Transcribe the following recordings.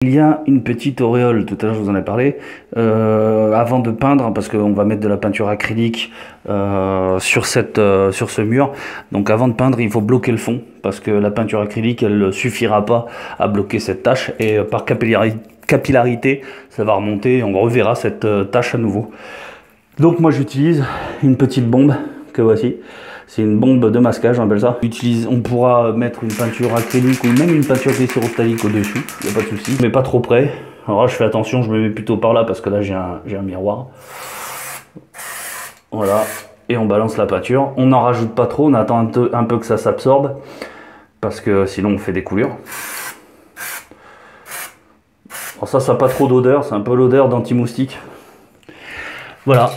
Il y a une petite auréole, tout à l'heure je vous en ai parlé, avant de peindre, parce qu'on va mettre de la peinture acrylique sur ce mur. Donc avant de peindre, il faut bloquer le fond, parce que la peinture acrylique, elle ne suffira pas à bloquer cette tache, et par capillarité, ça va remonter et on reverra cette tache à nouveau. Donc moi j'utilise une petite bombe que voici. C'est une bombe de masquage, on appelle ça. On pourra mettre une peinture acrylique ou même une peinture glycérostalique au-dessus, il n'y a pas de souci. Mais pas trop près. Alors là, je fais attention, je me mets plutôt par là parce que là, j'ai un miroir. Voilà. Et on balance la peinture. On n'en rajoute pas trop, on attend un peu que ça s'absorbe. Parce que sinon, on fait des coulures. Alors ça n'a pas trop d'odeur, c'est un peu l'odeur d'anti-moustique. Voilà.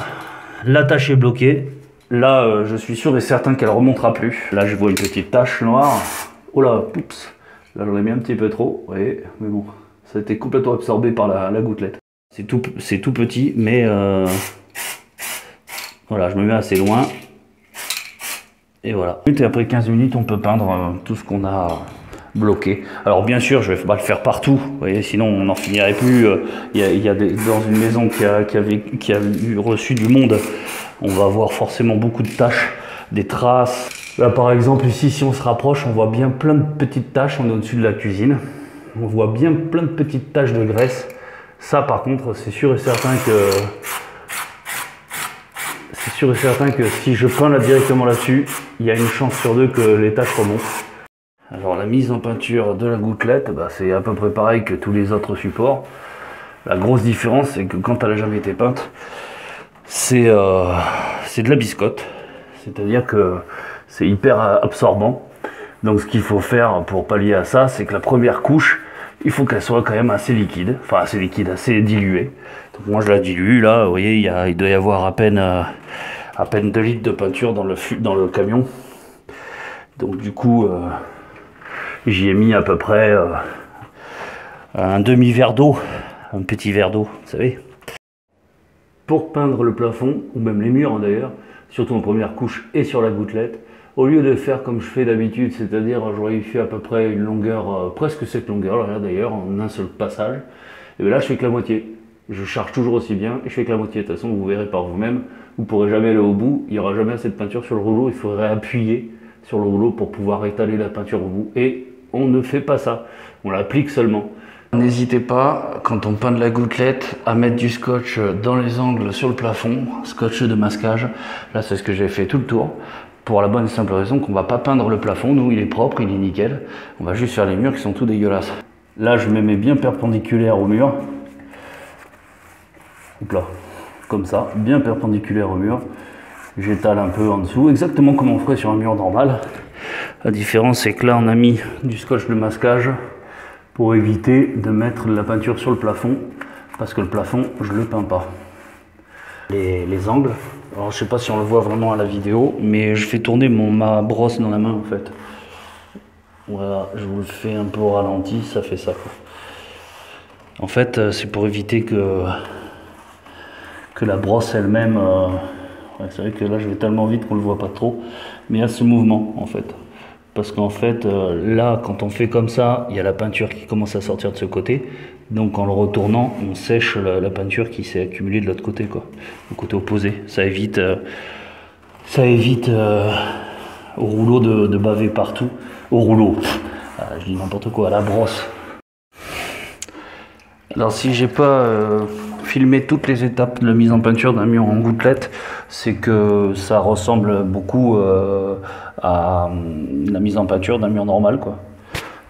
La tâche est bloquée. Là, je suis sûr et certain qu'elle ne remontera plus. Là, je vois une petite tache noire. Oh là, oups. Là, j'en ai mis un petit peu trop. Vous voyez, mais bon, ça a été complètement absorbé par la gouttelette. C'est tout petit, mais voilà, je me mets assez loin. Et voilà. Et après 15 minutes, on peut peindre tout ce qu'on a bloqué. Alors bien sûr, je vais pas le faire partout, vous voyez, sinon on n'en finirait plus. Dans une maison qui a reçu du monde, on va avoir forcément beaucoup de taches, des traces. Là par exemple, ici, si on se rapproche, on voit bien plein de petites taches. On est au-dessus de la cuisine. On voit bien plein de petites taches de graisse. Ça par contre, c'est sûr et certain que si je peins là directement là-dessus, il y a une chance sur deux que les taches remontent. Alors la mise en peinture de la gouttelette, c'est à peu près pareil que tous les autres supports. La grosse différence, c'est que quand elle n'a jamais été peinte, c'est de la biscotte. C'est-à-dire que c'est hyper absorbant. Donc ce qu'il faut faire pour pallier à ça, c'est que la première couche, il faut qu'elle soit quand même assez liquide. Enfin assez liquide, assez diluée. Donc moi je la dilue, là, vous voyez, il doit y avoir à peine 2 litres de peinture dans le camion. Donc du coup... j'y ai mis à peu près un demi-verre d'eau, un petit verre d'eau, vous savez. Pour peindre le plafond, ou même les murs d'ailleurs, surtout en première couche et sur la gouttelette, au lieu de faire comme je fais d'habitude, c'est-à-dire j'aurais fait à peu près une longueur, presque cette longueur, là d'ailleurs, en un seul passage, et bien là je fais que la moitié. Je charge toujours aussi bien et je fais que la moitié. De toute façon, vous verrez par vous-même, vous ne pourrez jamais aller au bout, il n'y aura jamais assez de peinture sur le rouleau, il faudrait appuyer sur le rouleau pour pouvoir étaler la peinture au bout. Et on ne fait pas ça, on l'applique seulement. N'hésitez pas, quand on peint de la gouttelette, à mettre du scotch dans les angles sur le plafond, scotch de masquage. Là, c'est ce que j'ai fait tout le tour, pour la bonne et simple raison qu'on ne va pas peindre le plafond. Nous, il est propre, il est nickel. On va juste faire les murs qui sont tout dégueulasses. Là, je me mets bien perpendiculaire au mur. Hop là, comme ça, bien perpendiculaire au mur. J'étale un peu en dessous, exactement comme on ferait sur un mur normal. La différence, c'est que là, on a mis du scotch de masquage pour éviter de mettre de la peinture sur le plafond, parce que le plafond, je ne le peins pas. Les angles, alors je sais pas si on le voit vraiment à la vidéo, mais je fais tourner ma brosse dans la main en fait. Voilà, je vous le fais un peu au ralenti, ça fait ça, quoi. En fait, c'est pour éviter que la brosse elle-même... ouais, c'est vrai que là, je vais tellement vite qu'on ne le voit pas trop, mais il y a ce mouvement en fait. Parce qu'en fait, là, quand on fait comme ça, il y a la peinture qui commence à sortir de ce côté. Donc en le retournant, on sèche la peinture qui s'est accumulée de l'autre côté, quoi. Du côté opposé. Ça évite au rouleau de baver partout. Au rouleau, je dis n'importe quoi, à la brosse. Alors si j'ai pas filmé toutes les étapes de la mise en peinture d'un mur en gouttelette, c'est que ça ressemble beaucoup à la mise en peinture d'un mur normal, quoi.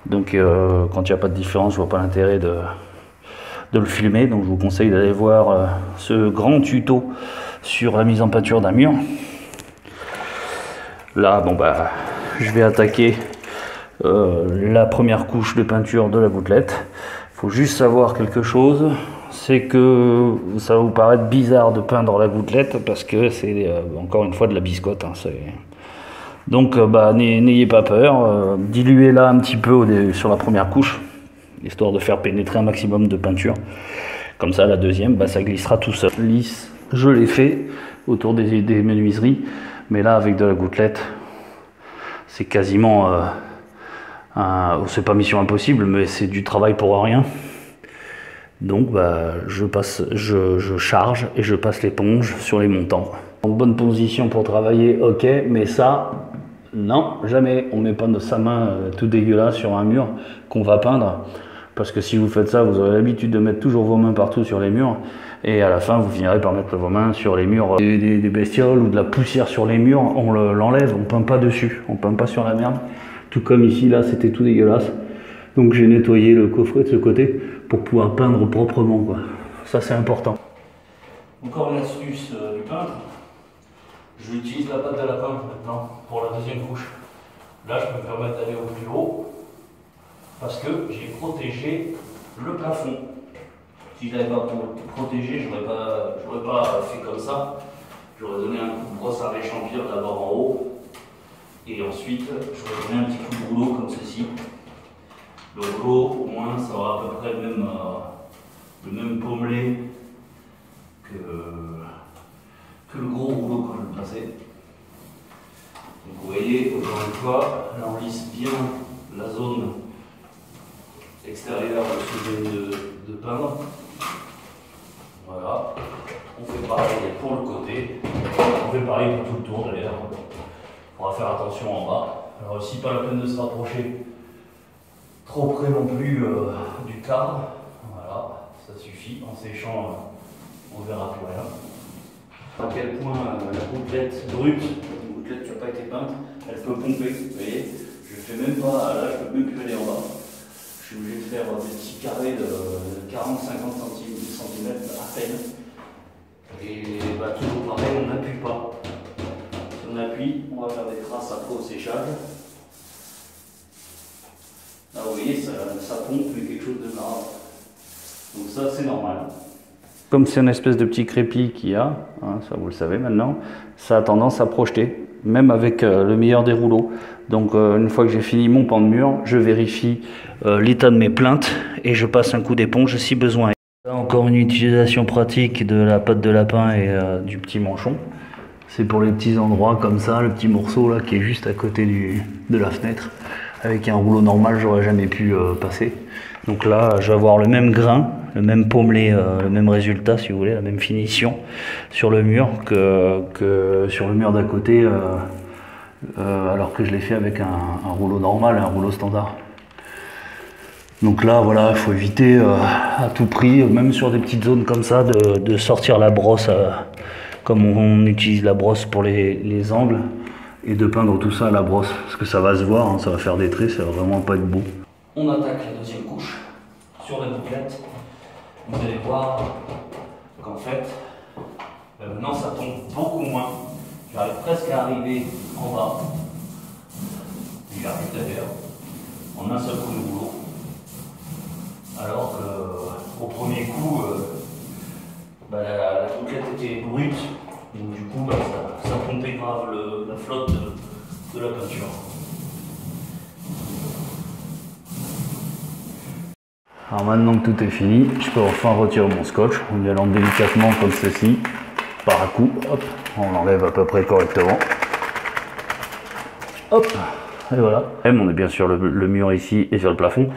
Donc quand il n'y a pas de différence, je vois pas l'intérêt de le filmer. Donc je vous conseille d'aller voir ce grand tuto sur la mise en peinture d'un mur. Là, bon je vais attaquer la première couche de peinture de la gouttelette. Il faut juste savoir quelque chose, c'est que ça va vous paraître bizarre de peindre la gouttelette parce que c'est encore une fois de la biscotte, hein, donc n'ayez pas peur, diluez-la un petit peu sur la première couche, histoire de faire pénétrer un maximum de peinture. Comme ça, la deuxième, ça glissera tout seul. Lisse, je l'ai fait autour des menuiseries, mais là avec de la gouttelette, c'est quasiment... c'est pas mission impossible, mais c'est du travail pour rien. Donc je charge et je passe l'éponge sur les montants. En bonne position pour travailler, ok, mais ça, non, jamais. On ne met pas sa main tout dégueulasse sur un mur qu'on va peindre. Parce que si vous faites ça, vous aurez l'habitude de mettre toujours vos mains partout sur les murs. Et à la fin, vous finirez par mettre vos mains sur les murs des bestioles ou de la poussière sur les murs. On l'enlève, on ne peint pas dessus. On ne peint pas sur la merde. Tout comme ici, là, c'était tout dégueulasse. Donc j'ai nettoyé le coffret de ce côté pour pouvoir peindre proprement, quoi. Ça, c'est important. Encore une astuce du peintre. J'utilise la pâte de lapin maintenant pour la deuxième couche. Là, je peux me permettre d'aller au plus haut parce que j'ai protégé le plafond. Si je n'avais pas protégé, je n'aurais pas fait comme ça. J'aurais donné un coup de brosse à réchampir d'abord en haut et ensuite j'aurais donné un petit coup de rouleau comme ceci. Le rouleau, au moins, ça aura à peu près le même pommelé que le gros rouleau quand je le plaçais. Donc vous voyez, encore une fois, là on lisse bien la zone extérieure de ce que je viens de peindre. Voilà, on fait pareil pour le côté, on fait pareil pour tout le tour d'ailleurs. On va faire attention en bas. Alors aussi pas la peine de se rapprocher trop près non plus du cadre. Voilà, ça suffit, en séchant on verra plus rien. À quel point la gouttelette brute, une gouttelette qui n'a pas été peinte, elle peut pomper, vous voyez. Je ne fais même pas, là je peux même plus aller en bas. Je suis obligé de faire des petits carrés de 40-50 cm à peine. Et toujours pareil, on n'appuie pas. Si on appuie, on va faire des traces après au séchage. Là vous voyez, ça pompe, mais quelque chose de grave. Donc ça c'est normal. Comme c'est une espèce de petit crépi qu'il y a, hein, ça vous le savez maintenant, ça a tendance à projeter, même avec le meilleur des rouleaux. Donc une fois que j'ai fini mon pan de mur, je vérifie l'état de mes plinthes et je passe un coup d'éponge si besoin. Là encore une utilisation pratique de la pâte de lapin et du petit manchon. C'est pour les petits endroits comme ça, le petit morceau là qui est juste à côté de la fenêtre. Avec un rouleau normal, j'aurais jamais pu passer. Donc là, je vais avoir le même grain, le même pommelé, le même résultat si vous voulez, la même finition sur le mur que sur le mur d'à côté, alors que je l'ai fait avec un rouleau normal, un rouleau standard. Donc là, voilà, il faut éviter à tout prix, même sur des petites zones comme ça, de sortir la brosse comme on utilise la brosse pour les angles. Et de peindre tout ça à la brosse, parce que ça va se voir, hein, ça va faire des traits, ça va vraiment pas être beau. On attaque la deuxième couche sur la gouttelette. Vous allez voir qu'en fait, maintenant ça tombe beaucoup moins. J'arrive presque à arriver en bas. J'y arrive d'ailleurs, en un seul coup de rouleau. Alors qu'au premier coup, la gouttelette était brute. Donc du coup, ça pompait grave la flotte de la peinture. Alors maintenant que tout est fini, je peux enfin retirer mon scotch en y allant délicatement comme ceci, par un coup, hop, on l'enlève à peu près correctement. Hop, et voilà. On est bien sur le mur ici et sur le plafond,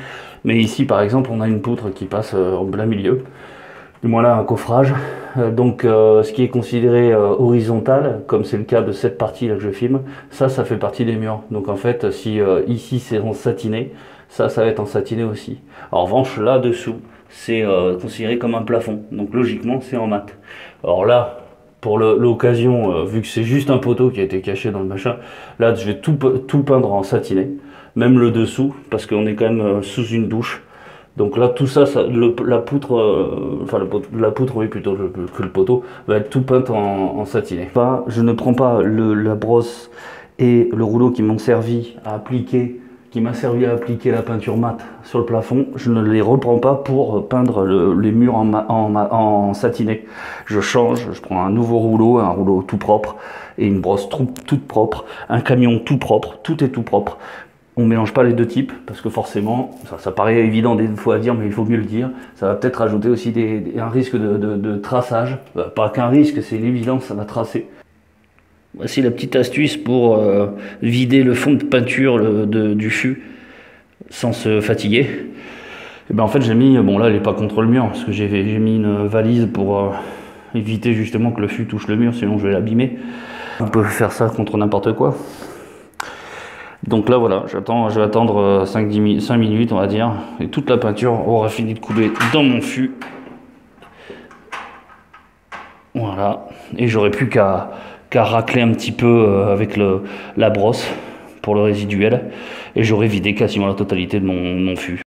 mais ici par exemple on a une poutre qui passe en plein milieu. Du moins là un coffrage, donc ce qui est considéré horizontal, comme c'est le cas de cette partie là que je filme, ça fait partie des murs. Donc en fait si ici c'est en satiné, ça va être en satiné aussi. En revanche là dessous c'est considéré comme un plafond, donc logiquement c'est en mat. Alors là pour l'occasion, vu que c'est juste un poteau qui a été caché dans le machin, là je vais tout peindre en satiné, même le dessous, parce qu'on est quand même sous une douche. Donc là, tout ça, la poutre, oui, plutôt que le poteau, va être tout peinte en satiné. Je ne prends pas la brosse et le rouleau qui m'ont servi à appliquer, la peinture mate sur le plafond. Je ne les reprends pas pour peindre les murs en satiné. Je change, je prends un nouveau rouleau, un rouleau tout propre et une brosse toute propre, un camion tout propre, tout est tout propre. On ne mélange pas les deux types, parce que forcément, ça paraît évident des fois à dire, mais il faut mieux le dire, ça va peut-être rajouter aussi un risque de traçage. Pas qu'un risque, c'est l'évidence, ça va tracer. Voici la petite astuce pour vider le fond de peinture du fût sans se fatiguer. Et ben en fait j'ai mis, bon là elle est pas contre le mur, parce que j'ai mis une valise pour éviter justement que le fût touche le mur, sinon je vais l'abîmer. On peut faire ça contre n'importe quoi. Donc là voilà, je vais attendre 5 minutes on va dire, et toute la peinture aura fini de couler dans mon fût. Voilà, et j'aurai plus qu'à racler un petit peu avec la brosse pour le résiduel, et j'aurai vidé quasiment la totalité de mon fût.